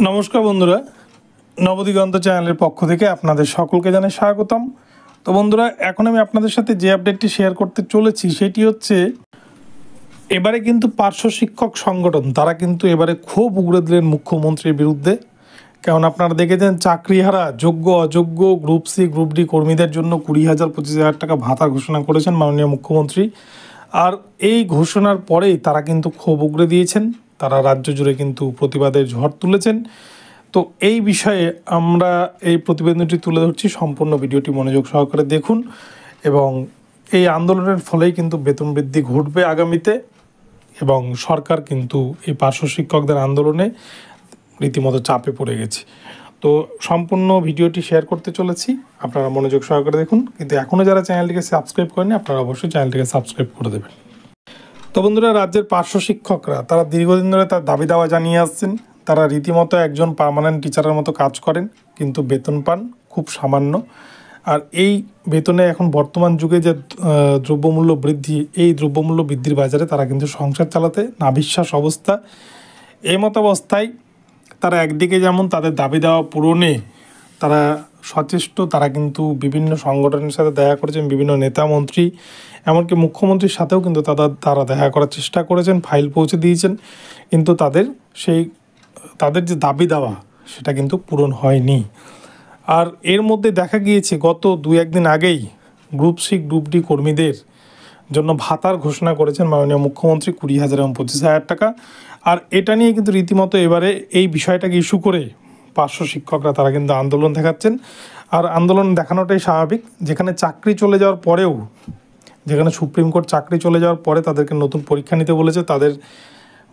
নমস্কার বন্ধুরা, নবদিগন্ত চ্যানেলের পক্ষ থেকে আপনাদের সকলকে জানাই স্বাগতম। তো বন্ধুরা, এখন আমি আপনাদের সাথে যে আপডেটটি শেয়ার করতে চলেছি সেটি হচ্ছে এবারে কিন্তু পার্শ্ব শিক্ষক সংগঠন তারা কিন্তু এবারে ক্ষোভ উগড়ে দিলেন মুখ্যমন্ত্রীর বিরুদ্ধে। কারণ আপনারা দেখেছেন চাকরিহারা যোগ্য অযোগ্য গ্রুপ সি গ্রুপ ডি কর্মীদের জন্য 20,000-25,000 টাকা ভাতা ঘোষণা করেছেন মাননীয় মুখ্যমন্ত্রী। আর এই ঘোষণার পরেই তারা কিন্তু ক্ষোভ উগড়ে দিয়েছেন, তারা রাজ্য জুড়ে কিন্তু প্রতিবাদের ঝড় তুলেছেন। তো এই বিষয়ে আমরা এই প্রতিবেদনটি তুলে ধরছি, সম্পূর্ণ ভিডিওটি মনোযোগ সহকারে দেখুন। এবং এই আন্দোলনের ফলেই কিন্তু বেতন বৃদ্ধি ঘটবে আগামীতে, এবং সরকার কিন্তু এই পার্শ্ব শিক্ষকদের আন্দোলনে রীতিমতো চাপে পড়ে গেছে। তো সম্পূর্ণ ভিডিওটি শেয়ার করতে চলেছি, আপনারা মনোযোগ সহকারে দেখুন। কিন্তু এখনও যারা চ্যানেলটিকে সাবস্ক্রাইব করেনি আপনারা অবশ্যই চ্যানেলটিকে সাবস্ক্রাইব করে দেবেন। তো বন্ধুরা, রাজ্যের পার্শ্ব শিক্ষকরা তারা দীর্ঘদিন ধরে তার দাবি দাওয়া জানিয়ে আসছেন। তারা রীতিমতো একজন পার্মানেন্ট টিচারের মতো কাজ করেন, কিন্তু বেতন পান খুব সামান্য। আর এই বেতনে এখন বর্তমান যুগে যে দ্রব্যমূল্য বৃদ্ধি, এই দ্রব্যমূল্য বৃদ্ধির বাজারে তারা কিন্তু সংসার চালাতে নাভিশ্বাস অবস্থা। এই মতো অবস্থায় তারা একদিকে যেমন তাদের দাবি দেওয়া পূরণে তারা সচেষ্ট, তারা কিন্তু বিভিন্ন সংগঠনের সাথে দেখা করেছেন, বিভিন্ন নেতা মন্ত্রী এমনকি মুখ্যমন্ত্রীর সাথেও কিন্তু তারা দেখা করার চেষ্টা করেছেন, ফাইল পৌঁছে দিয়েছেন। কিন্তু তাদের যে দাবি দেওয়া সেটা কিন্তু পূরণ হয়নি। আর এর মধ্যে দেখা গিয়েছে গত 2-1 দিন আগেই গ্রুপ সি গ্রুপ ডি কর্মীদের জন্য ভাতার ঘোষণা করেছেন মাননীয় মুখ্যমন্ত্রী 20,000 এবং 25,000 টাকা। আর এটা নিয়ে কিন্তু রীতিমতো এবারে এই বিষয়টাকে ইস্যু করে পার্শ্ব শিক্ষকরা তারা কিন্তু আন্দোলন দেখাচ্ছেন। আর আন্দোলন দেখানোটাই স্বাভাবিক, যেখানে চাকরি চলে যাওয়ার পরেও, যেখানে সুপ্রিম কোর্ট চাকরি চলে যাওয়ার পরে তাদেরকে নতুন পরীক্ষা নিতে বলেছে, তাদের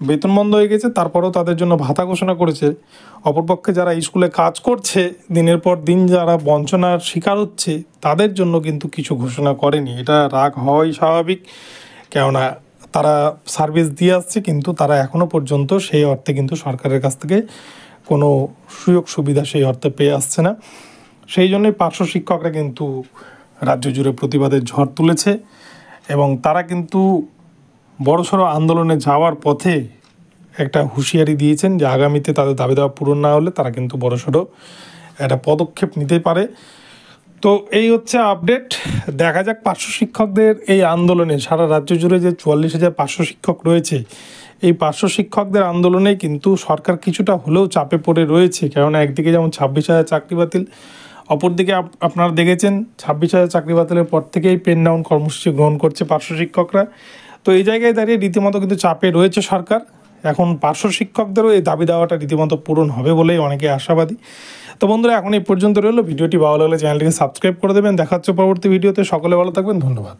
বেতন বন্ধ হয়ে গেছে, তারপরেও তাদের জন্য ভাতা ঘোষণা করেছে। অপরপক্ষে যারা স্কুলে কাজ করছে, দিনের পর দিন যারা বঞ্চনার শিকার হচ্ছে, তাদের জন্য কিন্তু কিছু ঘোষণা করেনি। এটা রাগ হওয়াই স্বাভাবিক, কেননা তারা সার্ভিস দিয়ে আসছে, কিন্তু তারা এখনও পর্যন্ত সেই অর্থে কিন্তু সরকারের কাছ থেকে কোনো সুযোগ সুবিধা সেই অর্থে পেয়ে আসছে না। সেই জন্যই পার্শ্ব শিক্ষকরা কিন্তু রাজ্য জুড়ে প্রতিবাদের ঝড় তুলেছে, এবং তারা কিন্তু বড়সড় আন্দোলনে যাওয়ার পথে একটা হুঁশিয়ারি দিয়েছেন যে আগামীতে তাদের দাবি দাওয়া পূরণ না হলে তারা কিন্তু বড়সড় একটা পদক্ষেপ নিতে পারে। তো এই হচ্ছে আপডেট। দেখা যাক পার্শ্ব শিক্ষকদের এই আন্দোলনে, সারা রাজ্য জুড়ে যে 44,000 পার্শ্ব শিক্ষক রয়েছে, এই পার্শ্ব শিক্ষকদের আন্দোলনে কিন্তু সরকার কিছুটা হলেও চাপে পড়ে রয়েছে। কেননা একদিকে যেমন 26,000 চাকরি বাতিল, অপরদিকে আপনারা দেখেছেন 26,000 চাকরি বাতিলের পর থেকেই পেন ডাউন কর্মসূচি গ্রহণ করছে পার্শ্ব শিক্ষকরা। তো এই জায়গায় দাঁড়িয়ে রীতিমতো কিন্তু চাপে রয়েছে সরকার। এখন পার্শ্ব শিক্ষকদেরও এই দাবি দেওয়াটা রীতিমতো পূরণ হবে বলেই অনেকে আশাবাদী। তো বন্ধুরা, এখন এই পর্যন্ত রইল। ভিডিওটি ভালো লাগলে চ্যানেলটিকে সাবস্ক্রাইব করে দেবেন। দেখা হচ্ছে পরবর্তী ভিডিওতে। সকলে ভালো থাকবেন, ধন্যবাদ।